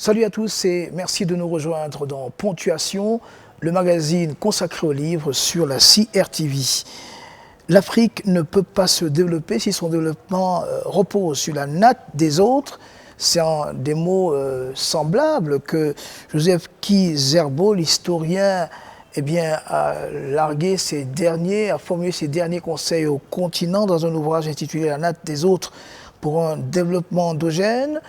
Salut à tous et merci de nous rejoindre dans Ponctuation, le magazine consacré aux livres sur la CRTV. L'Afrique ne peut pas se développer si son développement repose sur la natte des autres. C'est en des mots semblables que Joseph Kizerbo, l'historien, a formulé ses derniers conseils au continent dans un ouvrage intitulé « La natte des autres pour un développement endogène ».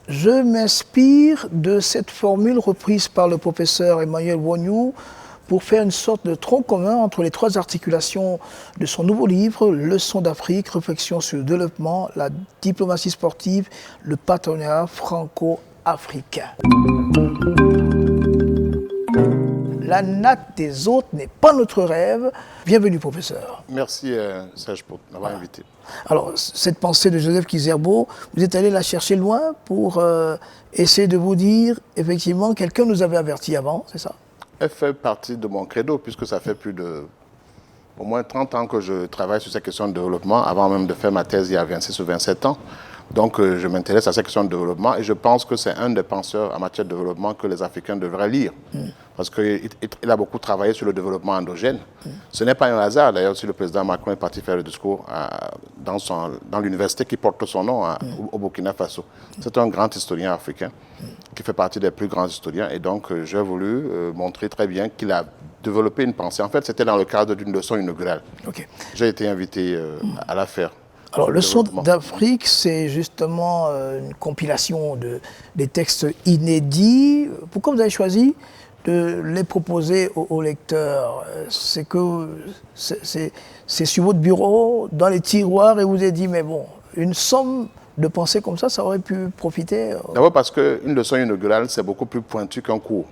Je m'inspire de cette formule reprise par le professeur Emmanuel Wonyou pour faire une sorte de tronc commun entre les trois articulations de son nouveau livre, Leçons d'Afrique, réflexion sur le développement, la diplomatie sportive, le partenariat franco-africain. La natte des autres n'est pas notre rêve. Bienvenue, professeur. Merci, Serge, pour m'avoir invité. Alors, cette pensée de Joseph Kizerbo, vous êtes allé la chercher loin pour essayer de vous dire, effectivement, quelqu'un nous avait averti avant, c'est ça? Elle fait partie de mon credo, puisque ça fait plus de au moins 30 ans que je travaille sur ces questions de développement, avant même de faire ma thèse il y a 26 ou 27 ans. Donc, je m'intéresse à ces questions de développement et je pense que c'est un des penseurs en matière de développement que les Africains devraient lire. Parce qu'il a beaucoup travaillé sur le développement endogène. Ce n'est pas un hasard, d'ailleurs, si le président Macron est parti faire le discours dans l'université qui porte son nom au Burkina Faso. C'est un grand historien africain qui fait partie des plus grands historiens. Et donc, j'ai voulu montrer très bien qu'il a développé une pensée. En fait, c'était dans le cadre d'une leçon inaugurale. Okay. J'ai été invité à la faire. Alors, Leçons d'Afrique, c'est justement une compilation des textes inédits. Pourquoi vous avez choisi de les proposer aux lecteurs? C'est que c'est sur votre bureau, dans les tiroirs, et vous avez dit, mais bon, une somme de pensées comme ça aurait pu profiter. D'abord parce qu'une leçon inaugurale, c'est beaucoup plus pointu qu'un cours.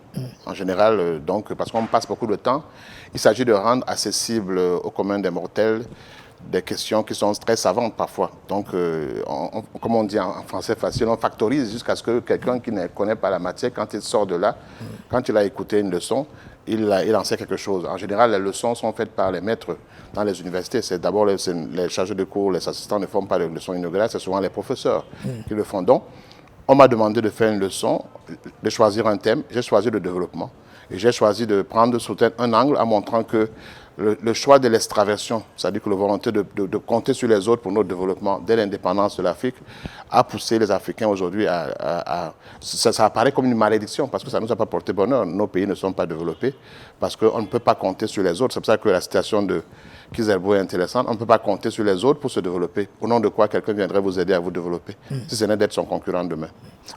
En général, donc, parce qu'on passe beaucoup de temps, il s'agit de rendre accessible au commun des mortels des questions qui sont très savantes parfois. Donc, comme on dit en français facile, on factorise jusqu'à ce que quelqu'un qui ne connaît pas la matière, quand il sort de là, quand il a écouté une leçon, il en sait quelque chose. En général, les leçons sont faites par les maîtres dans les universités. C'est d'abord les chargés de cours, les assistants ne font pas de leçons inaugurales, c'est souvent les professeurs qui le font. Donc, on m'a demandé de faire une leçon, de choisir un thème. J'ai choisi le développement. Et j'ai choisi de prendre sous un angle en montrant que le choix de l'extraversion, c'est-à-dire que la volonté de compter sur les autres pour notre développement dès l'indépendance de l'Afrique, a poussé les Africains aujourd'hui ça apparaît comme une malédiction parce que ça ne nous a pas porté bonheur. Nos pays ne sont pas développés parce qu'on ne peut pas compter sur les autres. C'est pour ça que la citation de Kizerbo est intéressante. On ne peut pas compter sur les autres pour se développer. Au nom de quoi quelqu'un viendrait vous aider à vous développer, si ce n'est d'être son concurrent demain.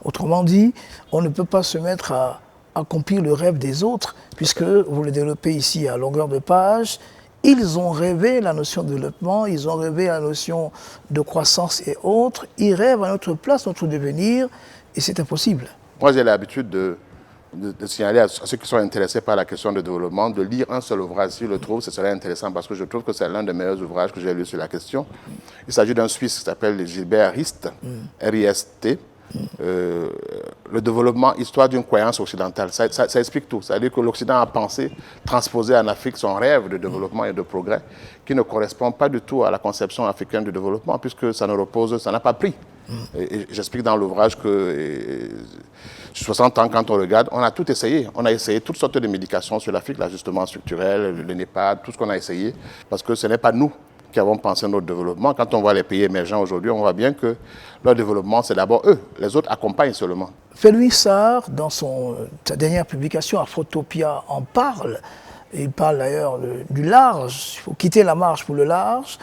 Autrement dit, on ne peut pas se mettre à accomplir le rêve des autres, puisque vous le développez ici à longueur de page. Ils ont rêvé la notion de développement, ils ont rêvé la notion de croissance et autres. Ils rêvent à notre place, notre devenir, et c'est impossible. Moi, j'ai l'habitude de signaler à ceux qui sont intéressés par la question de développement, de lire un seul ouvrage. S'ils le trouvent, ce serait intéressant parce que je trouve que c'est l'un des meilleurs ouvrages que j'ai lu sur la question. Il s'agit d'un Suisse qui s'appelle Gilbert Rist, R-I-S-T. Le développement, histoire d'une croyance occidentale, ça explique tout. C'est-à-dire que l'Occident a pensé transposer en Afrique son rêve de développement et de progrès qui ne correspond pas du tout à la conception africaine du développement puisque ça n'a pas pris. Et j'explique dans l'ouvrage que 60 ans, quand on regarde, on a tout essayé. On a essayé toutes sortes de médications sur l'Afrique, l'ajustement structurel, le NEPAD, tout ce qu'on a essayé, parce que ce n'est pas nous qui avons pensé notre développement. Quand on voit les pays émergents aujourd'hui, on voit bien que leur développement, c'est d'abord eux. Les autres accompagnent seulement. Felwine Sarr, dans sa dernière publication, Afrotopia, en parle. Il parle d'ailleurs du large. Il faut quitter la marge pour le large.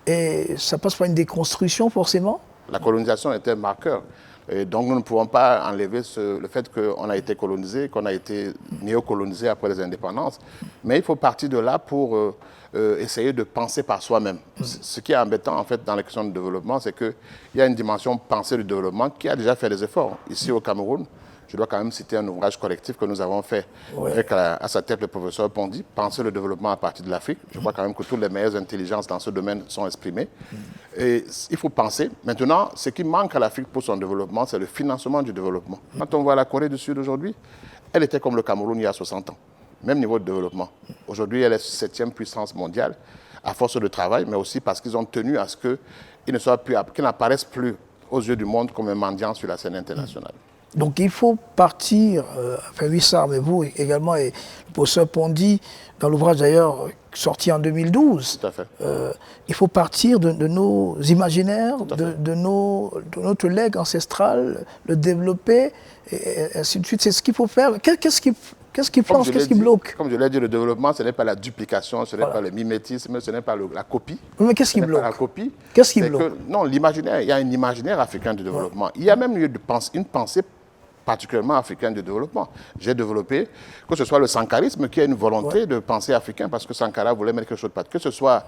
Et ça passe par une déconstruction, forcément. La colonisation était marqueur. Et donc nous ne pouvons pas enlever le fait qu'on a été colonisé, qu'on a été néocolonisé après les indépendances. Mais il faut partir de là pour essayer de penser par soi-même. Ce qui est embêtant en fait dans les questions de développement, c'est qu'il y a une dimension pensée du développement qui a déjà fait des efforts. Ici au Cameroun, je dois quand même citer un ouvrage collectif que nous avons fait avec à sa tête le professeur Pondy, Penser le développement à partir de l'Afrique. Je crois quand même que toutes les meilleures intelligences dans ce domaine sont exprimées. Et il faut penser. Maintenant, ce qui manque à l'Afrique pour son développement, c'est le financement du développement. Quand on voit la Corée du Sud aujourd'hui, elle était comme le Cameroun il y a 60 ans. Même niveau de développement. Aujourd'hui, elle est 7e puissance mondiale à force de travail, mais aussi parce qu'ils ont tenu à ce qu'ils n'apparaissent plus aux yeux du monde comme un mendiant sur la scène internationale. Donc il faut partir, enfin Wissar, mais vous également, et le professeur Pondy, dans l'ouvrage d'ailleurs sorti en 2012, Tout à fait. il faut partir de nos imaginaires, de notre legs ancestral, le développer, et ainsi de suite. C'est ce qu'il faut faire. Qu'est-ce qui planche, qu'est-ce qui bloque? Comme je l'ai dit, le développement, ce n'est pas la duplication, ce n'est pas le mimétisme, ce n'est pas la copie. Mais qu'est-ce qui bloque? La copie. Qu'est-ce qui bloque? Non, l'imaginaire, il y a un imaginaire africain du développement. Il y a même une pensée particulièrement africaine de développement. J'ai développé, que ce soit le sankarisme, qui a une volonté de penser africain, parce que Sankara voulait mettre quelque chose de particulier, que ce soit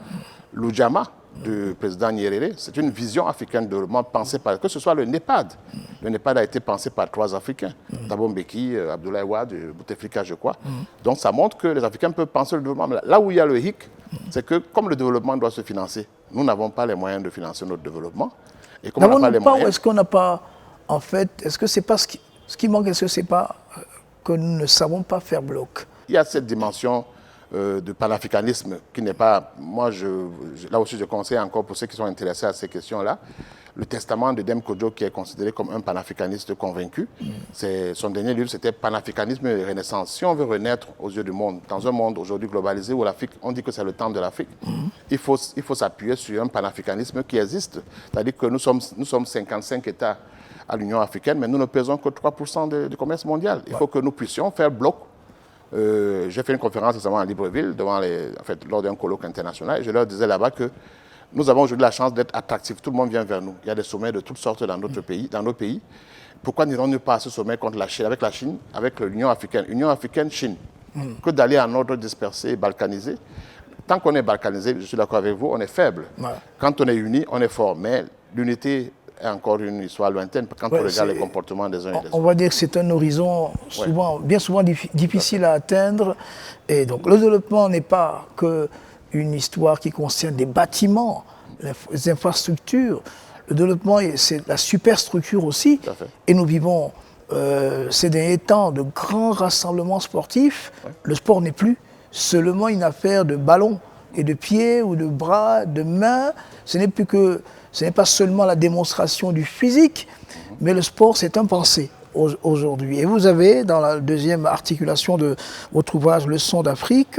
l'Ujama du président Nyerere, c'est une vision africaine de développement pensée par, que ce soit le NEPAD. Le NEPAD a été pensé par 3 Africains, Thabo Mbeki, Abdoulaye Wade, Bouteflika, je crois. Donc ça montre que les Africains peuvent penser le développement. Là où il y a le hic, c'est que comme le développement doit se financer, nous n'avons pas les moyens de financer notre développement. Et comme on n'a pas les moyens... Est-ce qu'on n'a pas, en fait, est-ce que c'est pas ce qui manque, est-ce que c'est pas que nous ne savons pas faire bloc? Il y a cette dimension de panafricanisme qui n'est pas... Moi, là aussi, je conseille encore pour ceux qui sont intéressés à ces questions-là, le testament de Dème Kodjo, qui est considéré comme un panafricaniste convaincu. Son dernier livre, c'était Panafricanisme et Renaissance. Si on veut renaître aux yeux du monde, dans un monde aujourd'hui globalisé où l'Afrique, on dit que c'est le temps de l'Afrique, il faut s'appuyer sur un panafricanisme qui existe. C'est-à-dire que nous sommes 55 États à l'Union africaine, mais nous ne pesons que 3% du commerce mondial. Il faut que nous puissions faire bloc. J'ai fait une conférence récemment à Libreville, lors d'un colloque international, et je leur disais là-bas que nous avons aujourd'hui la chance d'être attractifs. Tout le monde vient vers nous. Il y a des sommets de toutes sortes dans nos pays. Pourquoi n'irons-nous pas à ce sommet contre la Chine, avec l'Union africaine, Union africaine, Chine, que d'aller en ordre dispersé et balkanisé? Tant qu'on est balkanisé, je suis d'accord avec vous, on est faible. Quand on est uni, on est fort. Mais l'unité est encore une histoire lointaine quand on regarde les comportements des uns et des autres. On va dire que c'est un horizon bien souvent difficile à atteindre. Et donc le développement n'est pas qu'une histoire qui concerne des bâtiments, les infrastructures. Le développement, c'est la superstructure aussi. Et nous vivons ces derniers temps de grands rassemblements sportifs. Le sport n'est plus seulement une affaire de ballon et de pieds ou de bras, de mains. Ce n'est pas seulement la démonstration du physique, mais le sport, c'est un pensée aujourd'hui. Et vous avez, dans la deuxième articulation de votre ouvrage Leçons d'Afrique,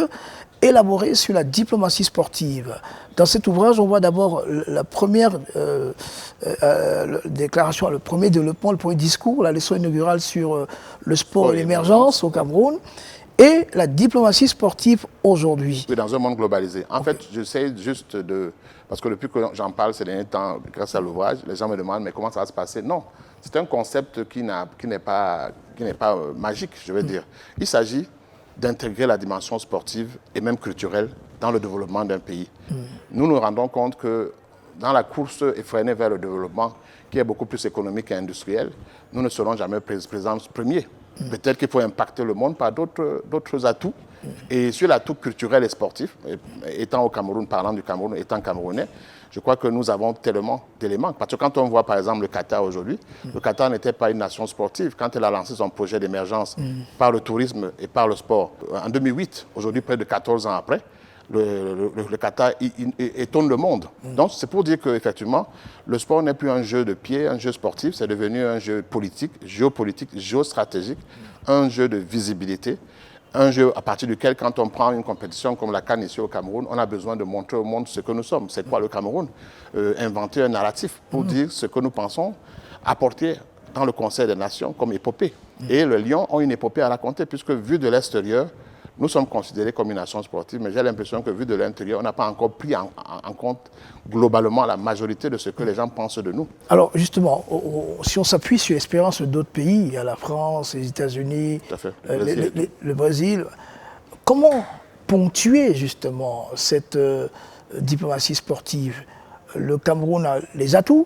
élaboré sur la diplomatie sportive. Dans cet ouvrage, on voit d'abord la première déclaration, le premier développement, le premier discours, la leçon inaugurale sur le sport et l'émergence au Cameroun, et la diplomatie sportive aujourd'hui. Oui, dans un monde globalisé. En fait, j'essaie juste de... Parce que depuis que j'en parle ces derniers temps, grâce à l'ouvrage, les gens me demandent, mais comment ça va se passer? Non, c'est un concept qui n'est pas magique, je veux dire. Il s'agit d'intégrer la dimension sportive et même culturelle dans le développement d'un pays. Nous nous rendons compte que dans la course effrénée vers le développement, qui est beaucoup plus économique et industriel, nous ne serons jamais présents premiers. Peut-être qu'il faut impacter le monde par d'autres atouts. Et sur l'atout culturel et sportif, étant au Cameroun, parlant du Cameroun, étant camerounais, je crois que nous avons tellement d'éléments. Parce que quand on voit par exemple le Qatar aujourd'hui, le Qatar n'était pas une nation sportive. Quand elle a lancé son projet d'émergence par le tourisme et par le sport, en 2008, aujourd'hui près de 14 ans après, le Qatar étonne le monde. Donc c'est pour dire qu'effectivement, le sport n'est plus un jeu de pied, un jeu sportif, c'est devenu un jeu politique, géopolitique, géostratégique, un jeu de visibilité, un jeu à partir duquel, quand on prend une compétition comme la CAN ici au Cameroun, on a besoin de montrer au monde ce que nous sommes. C'est quoi le Cameroun? Inventer un narratif pour dire ce que nous pensons, apporter dans le Conseil des Nations comme épopée. Et les Lions ont une épopée à raconter, puisque vu de l'extérieur, nous sommes considérés comme une nation sportive, mais j'ai l'impression que vu de l'intérieur, on n'a pas encore pris en compte globalement la majorité de ce que les gens pensent de nous. Alors justement, si on s'appuie sur l'expérience d'autres pays, il y a la France, les États-Unis, le Brésil, comment ponctuer justement cette diplomatie sportive? Le Cameroun a les atouts.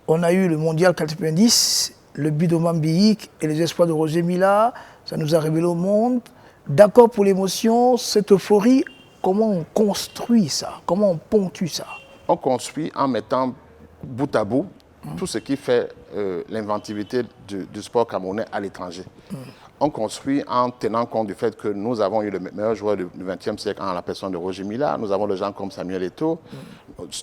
On a eu le mondial 90, le but de Mambiyik et les espoirs de Roger Mila, ça nous a révélé au monde. D'accord pour l'émotion, cette euphorie, comment on construit ça? Comment on ponctue ça? On construit en mettant bout à bout tout ce qui fait l'inventivité du sport camerounais à l'étranger. On construit en tenant compte du fait que nous avons eu le meilleur joueur du XXe siècle en la personne de Roger Mila, nous avons des gens comme Samuel Eto'o.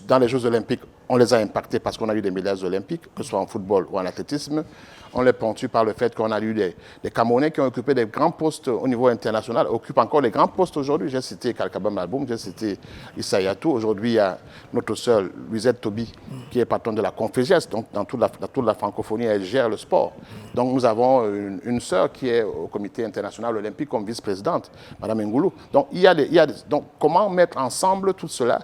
Dans les Jeux olympiques, on les a impactés parce qu'on a eu des médailles olympiques, que ce soit en football ou en athlétisme. on les ponctue par le fait qu'on a eu des Camerounais qui ont occupé des grands postes au niveau international, occupent encore les grands postes aujourd'hui. J'ai cité Kalkaba Malboum, j'ai cité Issa Yatou. Aujourd'hui, il y a notre sœur Louisette Toby, qui est patronne de la Confégès. Donc, dans toute la francophonie, elle gère le sport. Donc, nous avons une sœur qui est au comité international olympique comme vice-présidente, Mme Ngoulou. Donc, donc, comment mettre ensemble tout cela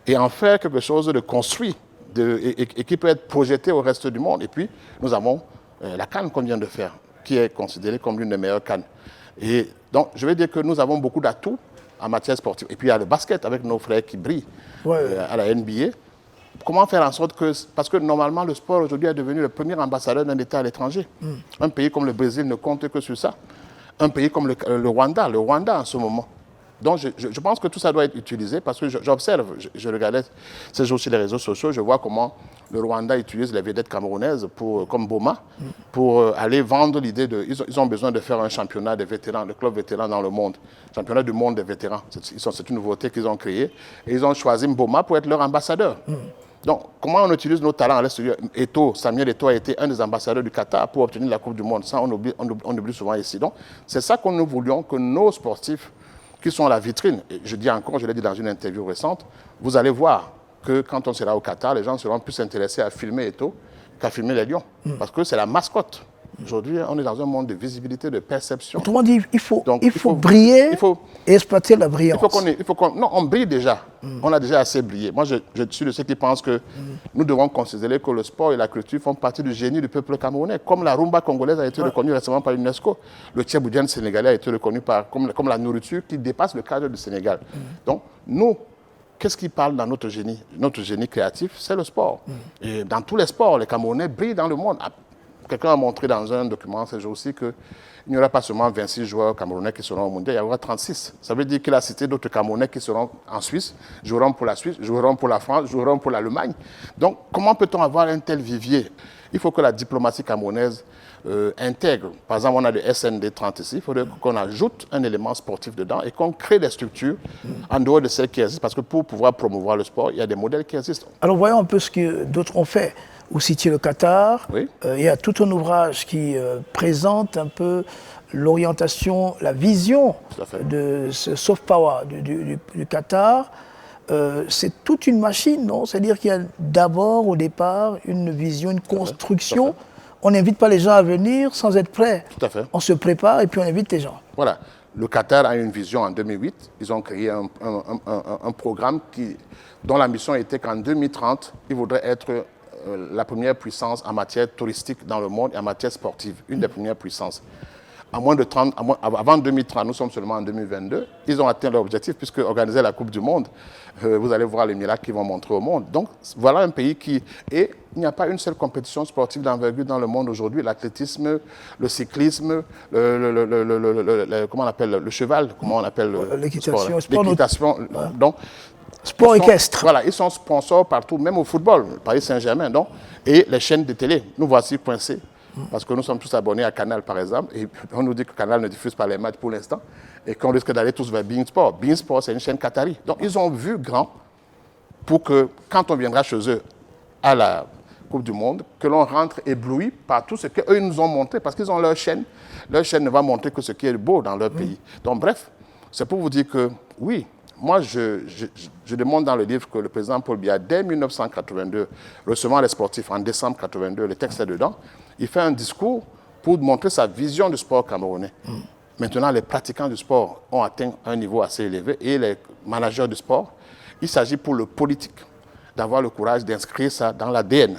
et en faire quelque chose de construit et qui peut être projeté au reste du monde. Et puis, nous avons la CAN qu'on vient de faire, qui est considérée comme l'une des meilleures CAN. Et donc, je vais dire que nous avons beaucoup d'atouts en matière sportive. Et puis, il y a le basket avec nos frères qui brillent à la NBA. Comment faire en sorte que... Parce que normalement, le sport aujourd'hui est devenu le premier ambassadeur d'un État à l'étranger. Un pays comme le Brésil ne compte que sur ça. Un pays comme le Rwanda en ce moment. Donc, je pense que tout ça doit être utilisé parce que j'observe, je regardais ces jours sur les réseaux sociaux, je vois comment le Rwanda utilise les vedettes camerounaises comme Boma pour aller vendre l'idée de... Ils ont besoin de faire un championnat des vétérans, de clubs vétérans dans le monde. Championnat du monde des vétérans. C'est une nouveauté qu'ils ont créée. Et ils ont choisi Boma pour être leur ambassadeur. Donc, comment on utilise nos talents à l'extérieur? Samuel Eto'o a été un des ambassadeurs du Qatar pour obtenir la Coupe du Monde. Ça, on oublie souvent ici. Donc, c'est ça que nous voulions, que nos sportifs qui sont à la vitrine, et je dis encore, je l'ai dit dans une interview récente, vous allez voir que quand on sera au Qatar, les gens seront plus intéressés à filmer Eto'o qu'à filmer les lions. Parce que c'est la mascotte. Aujourd'hui, on est dans un monde de visibilité, de perception. Autrement dit, il faut briller et exploiter la brillance. Non, on brille déjà. On a déjà assez brillé. Moi, je suis de ceux qui pensent que nous devons considérer que le sport et la culture font partie du génie du peuple camerounais. Comme la rumba congolaise a été reconnue récemment par l'UNESCO. Le tchèboudjian sénégalais a été reconnu comme la nourriture qui dépasse le cadre du Sénégal. Donc, nous, qu'est-ce qui parle dans notre génie? Notre génie créatif, c'est le sport. Et dans tous les sports, les Camerounais brillent dans le monde. Quelqu'un a montré dans un document ces jours-ci qu'il n'y aura pas seulement 26 joueurs camerounais qui seront au mondial, il y aura 36. Ça veut dire qu'il a cité d'autres Camerounais qui seront en Suisse, joueront pour la Suisse, joueront pour la France, joueront pour l'Allemagne. Donc, comment peut-on avoir un tel vivier? Il faut que la diplomatie camerounaise intègre. Par exemple, on a le SND 30 ici, il faudrait qu'on ajoute un élément sportif dedans et qu'on crée des structures en dehors de celles qui existent. Parce que pour pouvoir promouvoir le sport, il y a des modèles qui existent. Alors, voyons un peu ce que d'autres ont fait. Vous citiez le Qatar. Oui. Il y a tout un ouvrage qui présente un peu l'orientation, la vision de ce soft power du Qatar. C'est toute une machine, non? C'est-à-dire qu'il y a d'abord, au départ, une vision, une construction. On n'invite pas les gens à venir sans être prêts. Tout à fait. On se prépare et puis on invite les gens. Voilà. Le Qatar a une vision en 2008. Ils ont créé un programme dont la mission était qu'en 2030, ils voudraient être la première puissance en matière touristique dans le monde et en matière sportive, une des premières puissances. Avant 2030, nous sommes seulement en 2022, ils ont atteint leur objectif puisque organiser la Coupe du Monde, vous allez voir les miracles qu'ils vont montrer au monde. Donc voilà un pays et il n'y a pas une seule compétition sportive d'envergure dans le monde aujourd'hui. L'athlétisme, le cyclisme, comment on appelle le cheval, comment on appelle l'équitation, donc sport équestre. Voilà, ils sont sponsors partout, même au football, Paris Saint-Germain. Donc, et les chaînes de télé, nous voici coincés. Parce que nous sommes tous abonnés à Canal, par exemple, et on nous dit que Canal ne diffuse pas les matchs pour l'instant, et qu'on risque d'aller tous vers Bein Sport. Bein Sport, c'est une chaîne qatari. Donc, ils ont vu grand pour que, quand on viendra chez eux à la Coupe du Monde, que l'on rentre ébloui par tout ce qu'eux nous ont montré, parce qu'ils ont leur chaîne. Leur chaîne ne va montrer que ce qui est beau dans leur pays. Donc, bref, c'est pour vous dire que, oui, moi, je demande dans le livre que le président Paul Biya, dès 1982, recevant les sportifs en décembre 82, le texte est dedans, il fait un discours pour montrer sa vision du sport camerounais. Maintenant, les pratiquants du sport ont atteint un niveau assez élevé et les managers du sport, il s'agit pour le politique d'avoir le courage d'inscrire ça dans l'ADN.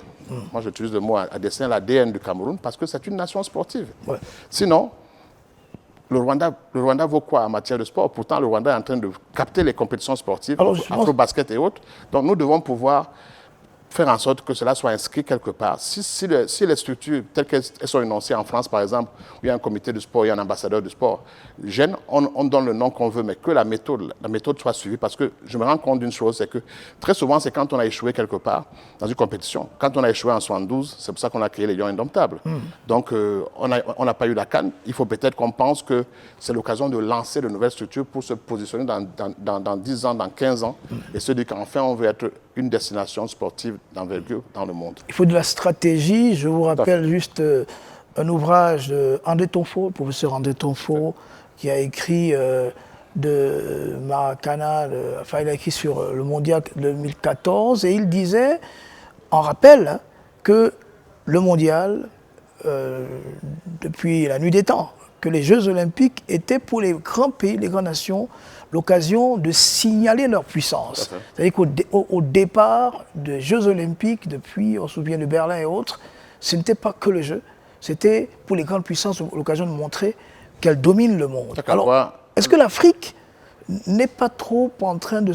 Moi, j'utilise le mot à dessein, l'ADN du Cameroun, parce que c'est une nation sportive. Ouais. Sinon, le Rwanda vaut quoi en matière de sport? Pourtant, le Rwanda est en train de capter les compétitions sportives, afro-basket et autres. Donc, nous devons pouvoir faire en sorte que cela soit inscrit quelque part. Si les structures telles qu'elles sont énoncées en France, par exemple, où il y a un comité de sport, il y a un ambassadeur du sport, on donne le nom qu'on veut, mais que la méthode soit suivie. Parce que je me rends compte d'une chose, c'est que très souvent, c'est quand on a échoué quelque part dans une compétition. Quand on a échoué en 72, c'est pour ça qu'on a créé les Lions Indomptables. Donc, on n'a pas eu la CAN. Il faut peut-être qu'on pense que c'est l'occasion de lancer de nouvelles structures pour se positionner dans 10 ans, dans 15 ans, et se dire qu'enfin, on veut être une destination sportive d'envergure dans le monde. Il faut de la stratégie. Je vous rappelle juste un ouvrage d'André Tonfo, le professeur André Tonfo, qui a écrit de Maracana, enfin il a écrit sur le mondial 2014, et il disait, en rappel, hein, que le mondial, depuis la nuit des temps, que les Jeux olympiques étaient pour les grands pays, les grandes nations, l'occasion de signaler leur puissance. C'est-à-dire qu'au départ des Jeux olympiques, depuis, on se souvient de Berlin et autres, ce n'était pas que le jeu, c'était pour les grandes puissances l'occasion de montrer qu'elles dominent le monde. Alors, est-ce que l'Afrique n'est pas trop en train de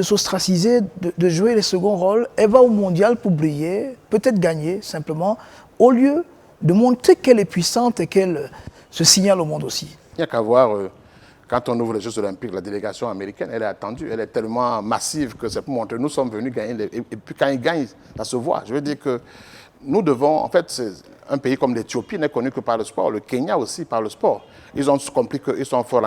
s'ostraciser, de jouer les seconds rôles? Elle va au mondial pour briller, peut-être gagner simplement, au lieu de montrer qu'elle est puissante et qu'elle se signale au monde aussi. Il n'y a qu'à voir, quand on ouvre les Jeux olympiques, la délégation américaine, elle est attendue, elle est tellement massive que c'est pour montrer nous sommes venus gagner. Et puis quand ils gagnent, ça se voit. Je veux dire que nous devons, en fait, un pays comme l'Éthiopie n'est connu que par le sport, le Kenya aussi par le sport. Ils ont compris qu'ils sont forts,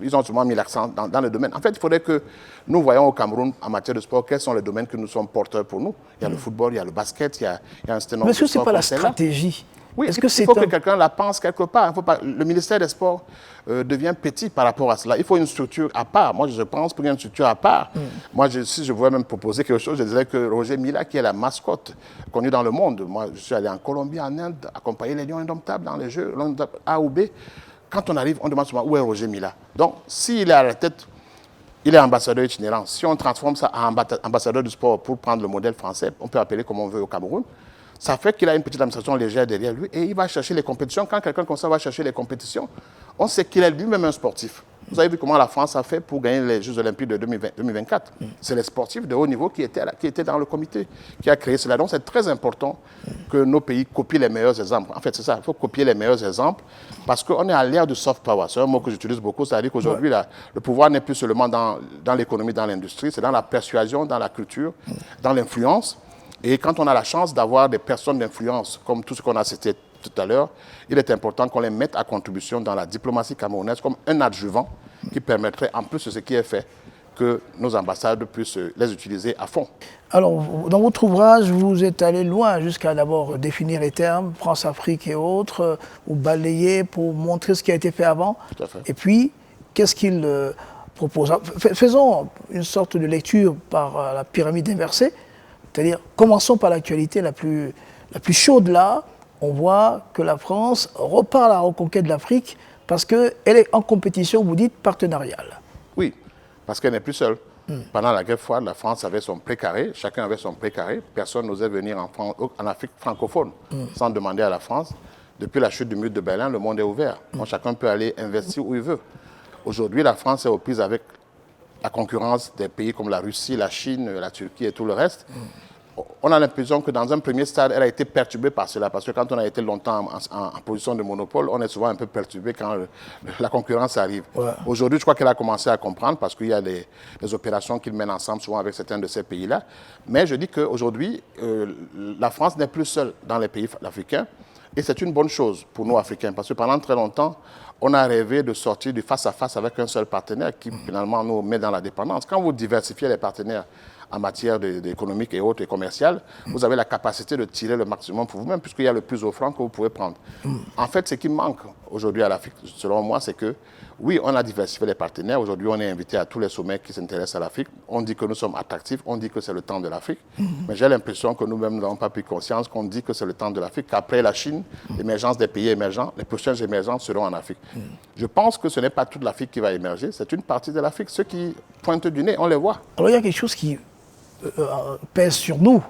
ils ont souvent mis l'accent dans le domaine. En fait, il faudrait que nous voyons au Cameroun, en matière de sport, quels sont les domaines que nous sommes porteurs pour nous. Il y a le football, il y a le basket, il y a un certain nombre de sports. Mais est-ce que ce n'est pas la stratégie? Oui, il faut que quelqu'un la pense quelque part. Le ministère des Sports devient petit par rapport à cela. Il faut une structure à part. Moi, je pense pour une structure à part. Moi, si je voulais même proposer quelque chose, je dirais que Roger Mila, qui est la mascotte connue dans le monde, moi, je suis allé en Colombie, en Inde, accompagner les Lions indomptables dans les Jeux A ou B. Quand on arrive, on demande souvent où est Roger Mila. Donc, s'il est à la tête, il est ambassadeur itinérant. Si on transforme ça en ambassadeur du sport pour prendre le modèle français, on peut appeler comme on veut au Cameroun. Ça fait qu'il a une petite administration légère derrière lui et il va chercher les compétitions. Quand quelqu'un comme ça va chercher les compétitions, on sait qu'il est lui-même un sportif. Vous avez vu comment la France a fait pour gagner les Jeux olympiques de 2024. C'est les sportifs de haut niveau qui étaient dans le comité, qui a créé cela. Donc c'est très important que nos pays copient les meilleurs exemples. En fait, c'est ça, il faut copier les meilleurs exemples parce qu'on est à l'ère du soft power. C'est un mot que j'utilise beaucoup, c'est-à-dire qu'aujourd'hui, le pouvoir n'est plus seulement dans l'économie, dans l'industrie, c'est dans la persuasion, dans la culture, dans l'influence. Et quand on a la chance d'avoir des personnes d'influence, comme tout ce qu'on a cité tout à l'heure, il est important qu'on les mette à contribution dans la diplomatie camerounaise comme un adjuvant qui permettrait, en plus de ce qui est fait, que nos ambassades puissent les utiliser à fond. Alors, dans votre ouvrage, vous êtes allé loin jusqu'à d'abord définir les termes, France-Afrique et autres, ou balayer pour montrer ce qui a été fait avant. Tout à fait. Et puis, qu'est-ce qu'il propose? Faisons une sorte de lecture par la pyramide inversée. C'est-à-dire, commençons par l'actualité la plus chaude là. On voit que la France repart à la reconquête de l'Afrique parce qu'elle est en compétition, vous dites, partenariale. Oui, parce qu'elle n'est plus seule. Pendant la guerre froide, la France avait son précaré, chacun avait son précaré. Personne n'osait venir en Afrique francophone sans demander à la France. Depuis la chute du mur de Berlin, le monde est ouvert. Donc, chacun peut aller investir où il veut. Aujourd'hui, la France est aux prises avec la concurrence des pays comme la Russie, la Chine, la Turquie et tout le reste. On a l'impression que dans un premier stade, elle a été perturbée par cela. Parce que quand on a été longtemps en position de monopole, on est souvent un peu perturbé quand la concurrence arrive. Ouais. Aujourd'hui, je crois qu'elle a commencé à comprendre parce qu'il y a des opérations qu'ils mènent ensemble, souvent avec certains de ces pays-là. Mais je dis qu'aujourd'hui, la France n'est plus seule dans les pays africains. Et c'est une bonne chose pour nous, Africains. Parce que pendant très longtemps, on a rêvé de sortir du face-à-face avec un seul partenaire qui, finalement, nous met dans la dépendance. Quand vous diversifiez les partenaires en matière économique et autres et commerciale, vous avez la capacité de tirer le maximum pour vous-même, puisqu'il y a le plus offrant que vous pouvez prendre. En fait, ce qui manque aujourd'hui à l'Afrique, selon moi, c'est que, oui, on a diversifié les partenaires. Aujourd'hui, on est invité à tous les sommets qui s'intéressent à l'Afrique. On dit que nous sommes attractifs, on dit que c'est le temps de l'Afrique. Mais j'ai l'impression que nous-mêmes n'avons pas pris conscience qu'on dit que c'est le temps de l'Afrique, qu'après la Chine, l'émergence des pays émergents, les prochaines émergences seront en Afrique. Je pense que ce n'est pas toute l'Afrique qui va émerger, c'est une partie de l'Afrique. Ceux qui pointent du nez, on les voit. Alors il y a quelque chose qui pèse sur nous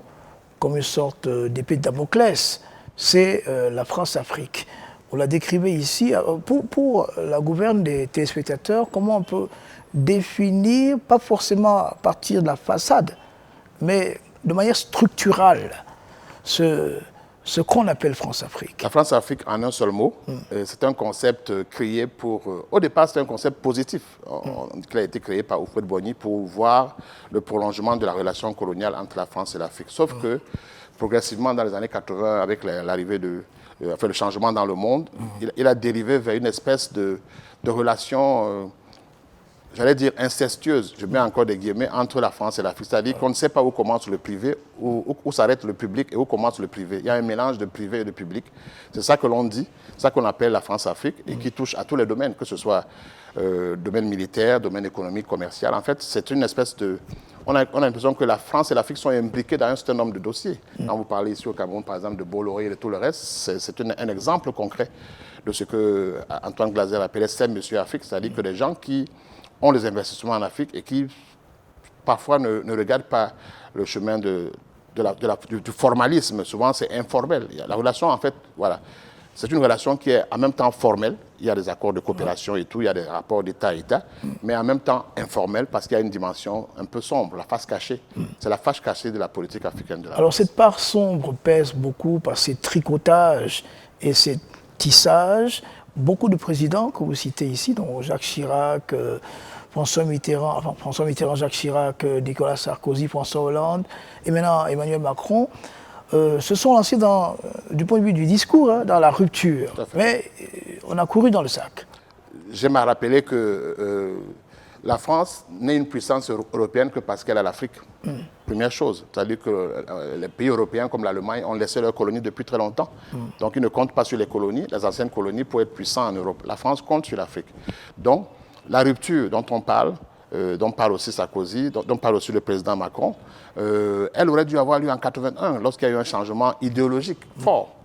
comme une sorte d'épée de Damoclès, c'est la France-Afrique. On l'a décrivé ici. Pour la gouverne des téléspectateurs, comment on peut définir, pas forcément à partir de la façade, mais de manière structurale, ce qu'on appelle France-Afrique. La France-Afrique, en un seul mot, c'est un concept créé pour... au départ, c'est un concept positif qui a été créé par Houphouët Boigny pour voir le prolongement de la relation coloniale entre la France et l'Afrique. Sauf que, progressivement, dans les années 80, avec l'arrivée le changement dans le monde, il a dérivé vers une espèce de relation j'allais dire incestueuse, je mets encore des guillemets, entre la France et l'Afrique. C'est-à-dire qu'on ne sait pas où commence le privé, où s'arrête le public et où commence le privé. Il y a un mélange de privé et de public. C'est ça que l'on dit, c'est ça qu'on appelle la France-Afrique et qui touche à tous les domaines, que ce soit domaine militaire, domaine économique, commercial. En fait, c'est une espèce de... On a l'impression que la France et l'Afrique sont imbriquées dans un certain nombre de dossiers. Quand vous parlez ici au Cameroun, par exemple, de Bolloré et de tout le reste, c'est un exemple concret de ce que Antoine Glaser appelait « c'est Monsieur Afrique », c'est-à-dire que des gens qui ont des investissements en Afrique et qui, parfois, ne regardent pas le chemin du formalisme. Souvent, c'est informel. La relation, en fait, voilà, c'est une relation qui est en même temps formelle. Il y a des accords de coopération et tout, il y a des rapports d'État à État, mais en même temps informel parce qu'il y a une dimension un peu sombre, la face cachée. C'est la face cachée de la politique africaine. Alors, cette part sombre pèse beaucoup par ces tricotages et ces tissages. Beaucoup de présidents que vous citez ici, dont Jacques Chirac, François Mitterrand, Jacques Chirac, Nicolas Sarkozy, François Hollande, et maintenant Emmanuel Macron, se sont lancés du point de vue du discours, dans la rupture. Mais on a couru dans le sac. J'aime à rappeler que la France n'est une puissance européenne que parce qu'elle a l'Afrique. Première chose. C'est-à-dire que les pays européens comme l'Allemagne ont laissé leurs colonies depuis très longtemps. Donc ils ne comptent pas sur les colonies, les anciennes colonies, pour être puissants en Europe. La France compte sur l'Afrique. Donc la rupture dont on parle, dont parle aussi Sarkozy, dont parle aussi le président Macron, elle aurait dû avoir lieu en 1981, lorsqu'il y a eu un changement idéologique fort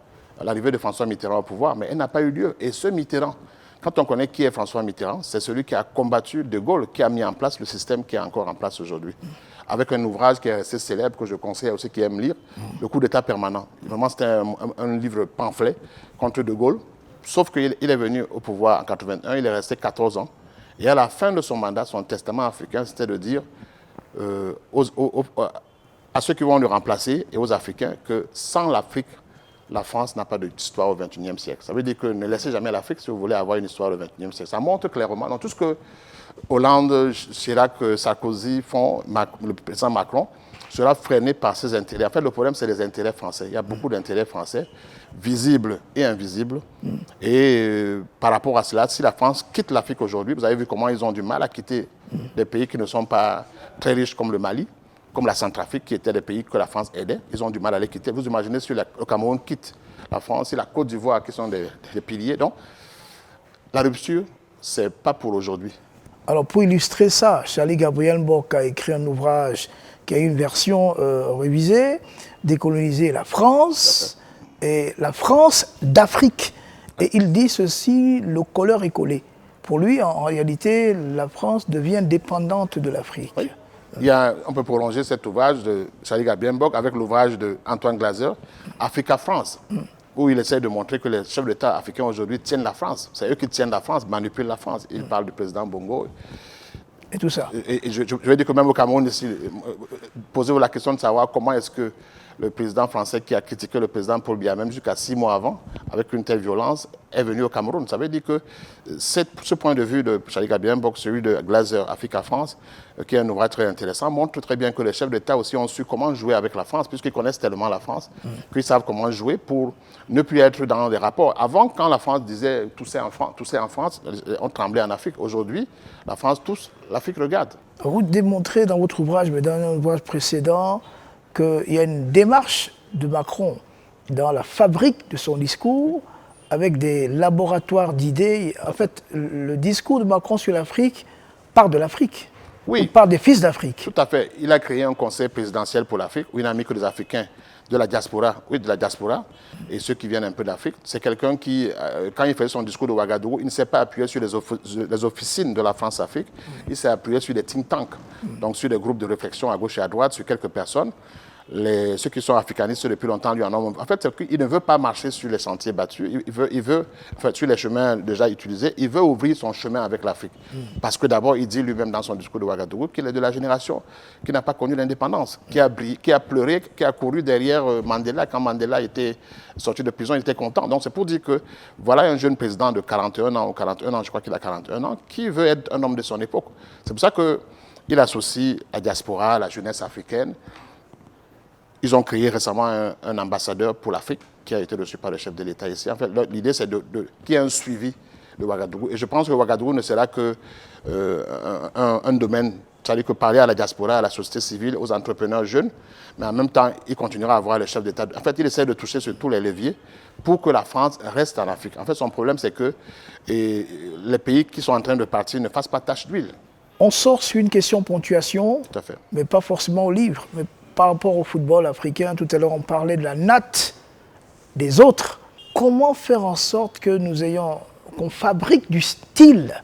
à l'arrivée de François Mitterrand au pouvoir, mais elle n'a pas eu lieu. Et ce Mitterrand, quand on connaît qui est François Mitterrand, c'est celui qui a combattu De Gaulle, qui a mis en place le système qui est encore en place aujourd'hui. Avec un ouvrage qui est assez célèbre, que je conseille à ceux qui aiment lire, Le coup d'État permanent. Vraiment, c'était un livre pamphlet contre De Gaulle, sauf qu'il est venu au pouvoir en 1981, il est resté 14 ans. Et à la fin de son mandat, son testament africain, c'était de dire à ceux qui vont le remplacer et aux Africains que sans l'Afrique, la France n'a pas d'histoire au XXIe siècle. Ça veut dire que ne laissez jamais l'Afrique si vous voulez avoir une histoire au XXIe siècle. Ça montre clairement dans tout ce que Hollande, Chirac, Sarkozy font, le président Macron, sera freiné par ses intérêts. En fait, le problème, c'est les intérêts français. Il y a beaucoup d'intérêts français, visibles et invisibles. Et par rapport à cela, si la France quitte l'Afrique aujourd'hui, vous avez vu comment ils ont du mal à quitter des pays qui ne sont pas très riches comme le Mali, comme la Centrafrique, qui étaient des pays que la France aidait. Ils ont du mal à les quitter. Vous imaginez si le Cameroun quitte la France, et la Côte d'Ivoire, qui sont des piliers. Donc, la rupture, ce n'est pas pour aujourd'hui. Alors, pour illustrer ça, Charlie Gabriel Mbok a écrit un ouvrage qui a une version révisée, Décoloniser la France, et la France d'Afrique. Et il dit ceci, le colleur est collé. Pour lui, en réalité, la France devient dépendante de l'Afrique. Oui. On peut prolonger cet ouvrage de Charlie Gabriel Mbok avec l'ouvrage d'Antoine Glaser, Africa France, où il essaie de montrer que les chefs d'État africains aujourd'hui tiennent la France. C'est eux qui tiennent la France, manipulent la France. Il parle du président Bongo. Et tout ça. Et je vais dire que même au Cameroun, ici, posez-vous la question de savoir comment est-ce que le président français qui a critiqué le président Paul Biya, même jusqu'à 6 mois avant, avec une telle violence, est venu au Cameroun. Ça veut dire que ce point de vue de Charlie Gabriel Mbok, celui de Glaser, Africa France, qui est un ouvrage très intéressant, montre très bien que les chefs d'État aussi ont su comment jouer avec la France, puisqu'ils connaissent tellement la France, qu'ils savent comment jouer pour ne plus être dans des rapports. Avant, quand la France disait « tout c'est en France », on tremblait en Afrique. Aujourd'hui, la France tousse, l'Afrique regarde. Vous démontrez dans votre ouvrage, mais dans un ouvrage précédent, qu'il y a une démarche de Macron dans la fabrique de son discours avec des laboratoires d'idées. En fait, le discours de Macron sur l'Afrique part de l'Afrique. Oui. Part des fils d'Afrique. Tout à fait. Il a créé un conseil présidentiel pour l'Afrique où il n'a mis que des Africains de la diaspora, et ceux qui viennent un peu d'Afrique. C'est quelqu'un qui, quand il faisait son discours de Ouagadougou, il ne s'est pas appuyé sur les officines de la France-Afrique, il s'est appuyé sur des think tanks, donc sur des groupes de réflexion à gauche et à droite, sur quelques personnes. Ceux qui sont africanistes depuis longtemps lui en ont. En fait, il ne veut pas marcher sur les sentiers battus, il veut sur les chemins déjà utilisés, il veut ouvrir son chemin avec l'Afrique. Parce que d'abord, il dit lui-même dans son discours de Ouagadougou qu'il est de la génération qui n'a pas connu l'indépendance, qui a pleuré, qui a couru derrière Mandela. Quand Mandela était sorti de prison, il était content. Donc c'est pour dire que voilà un jeune président de 41 ans, ou 41 ans, je crois qu'il a 41 ans, qui veut être un homme de son époque. C'est pour ça qu'il associe la diaspora, la jeunesse africaine. Ils ont créé récemment un ambassadeur pour l'Afrique qui a été reçu par le chef de l'État ici. En fait, l'idée, c'est qu'il y ait un suivi de Ouagadougou. Et je pense que Ouagadougou ne sera que un domaine, c'est-à-dire que parler à la diaspora, à la société civile, aux entrepreneurs jeunes, mais en même temps, il continuera à avoir le chef d'État. En fait, il essaie de toucher sur tous les leviers pour que la France reste en Afrique. En fait, son problème, c'est que les pays qui sont en train de partir ne fassent pas tache d'huile. On sort sur une question ponctuation, Tout à fait. mais pas forcément au livre, mais par rapport au football africain. Tout à l'heure, on parlait de la natte des autres. Comment faire en sorte que qu'on fabrique du style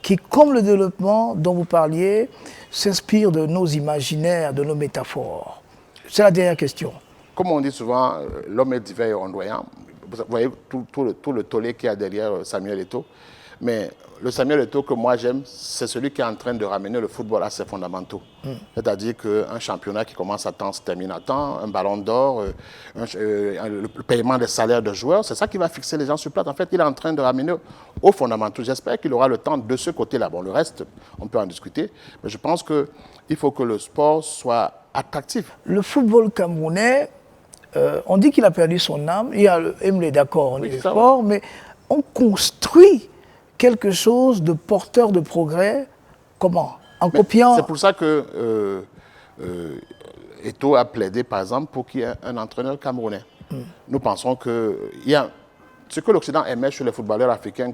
qui, comme le développement dont vous parliez, s'inspire de nos imaginaires, de nos métaphores? C'est la dernière question. Comme on dit souvent, l'homme est divers et ondoyant. Vous voyez tout le tollé qu'il y a derrière Samuel Eto'o. Mais le Samuel Eto'o que moi j'aime, c'est celui qui est en train de ramener le football à ses fondamentaux. C'est-à-dire qu'un championnat qui commence à temps se termine à temps, un ballon d'or, le paiement des salaires de joueurs, c'est ça qui va fixer les gens sur place. En fait, il est en train de ramener aux fondamentaux. J'espère qu'il aura le temps de ce côté-là. Bon, le reste, on peut en discuter. Mais je pense qu'il faut que le sport soit attractif. Le football camerounais, on dit qu'il a perdu son âme. Il y a Emile est d'accord, on est fort, mais on construit quelque chose de porteur de progrès. Comment? En copiant. C'est pour ça que Eto'o a plaidé, par exemple, pour qu'il y ait un entraîneur camerounais. Nous pensons qu'il y a ce que l'Occident aimait chez les footballeurs africains,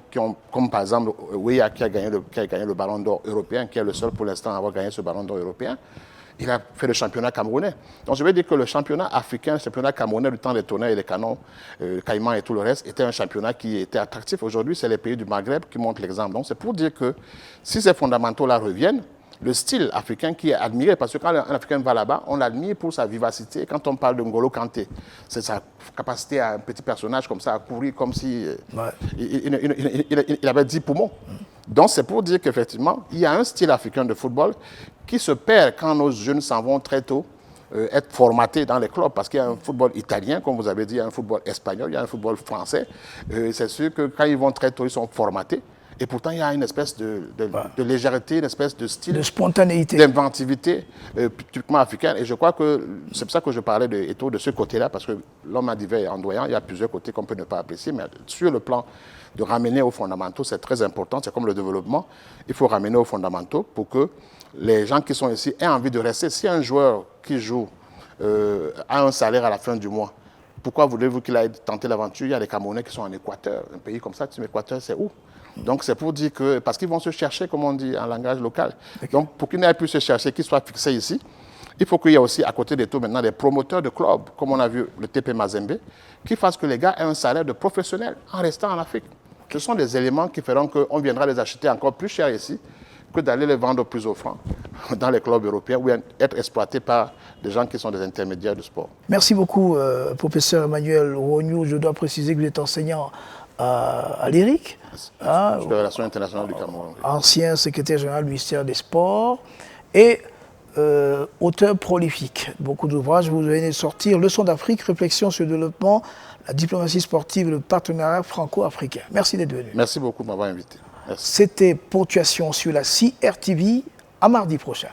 comme par exemple Weah qui a gagné le ballon d'or européen, qui est le seul pour l'instant à avoir gagné ce ballon d'or européen. Il a fait le championnat camerounais. Donc je veux dire que le championnat africain, le championnat camerounais du temps des tonnerres et des canons, Caïmans et tout le reste, était un championnat qui était attractif. Aujourd'hui, c'est les pays du Maghreb qui montrent l'exemple. Donc c'est pour dire que si ces fondamentaux-là reviennent, le style africain qui est admiré, parce que quand un Africain va là-bas, on l'admire pour sa vivacité. Quand on parle de N'Golo Kanté, c'est sa capacité à un petit personnage comme ça, à courir comme si il avait 10 poumons. Donc c'est pour dire qu'effectivement, il y a un style africain de football qui se perd quand nos jeunes s'en vont très tôt être formatés dans les clubs. Parce qu'il y a un football italien, comme vous avez dit, il y a un football espagnol, il y a un football français. C'est sûr que quand ils vont très tôt, ils sont formatés. Et pourtant, il y a une espèce de légèreté, une espèce de style, de spontanéité, d'inventivité typiquement africaine. Et je crois que c'est pour ça que je parlais de Eto'o de ce côté-là, parce que l'homme à divers et ondoyant, il y a plusieurs côtés qu'on peut ne pas apprécier, mais sur le plan de ramener aux fondamentaux, c'est très important. C'est comme le développement, il faut ramener aux fondamentaux pour que les gens qui sont ici aient envie de rester. Si un joueur qui joue a un salaire à la fin du mois, pourquoi voulez-vous qu'il aille tenter l'aventure? Il y a des Camerounais qui sont en Équateur, un pays comme ça, l'Équateur, c'est où? Donc c'est pour dire que, parce qu'ils vont se chercher, comme on dit en langage local. Donc pour qu'ils n'aient plus se chercher, qu'ils soient fixés ici, il faut qu'il y ait aussi à côté d'Eto'o maintenant des promoteurs de clubs, comme on a vu le TP Mazembe, qui fassent que les gars aient un salaire de professionnel en restant en Afrique. Ce sont des éléments qui feront qu'on viendra les acheter encore plus cher ici que d'aller les vendre plus offrant dans les clubs européens ou être exploités par des gens qui sont des intermédiaires du sport. Merci beaucoup, professeur Emmanuel Rognou. Je dois préciser que vous êtes enseignant à l'IRIC. De relations internationales du Cameroun. Ancien secrétaire général du ministère des Sports et auteur prolifique. Beaucoup d'ouvrages. Vous venez de sortir Leçons d'Afrique, réflexion sur le développement, la diplomatie sportive et le partenariat franco-africain. Merci d'être venu. Merci beaucoup de m'avoir invité. C'était Ponctuation sur la CRTV. À mardi prochain.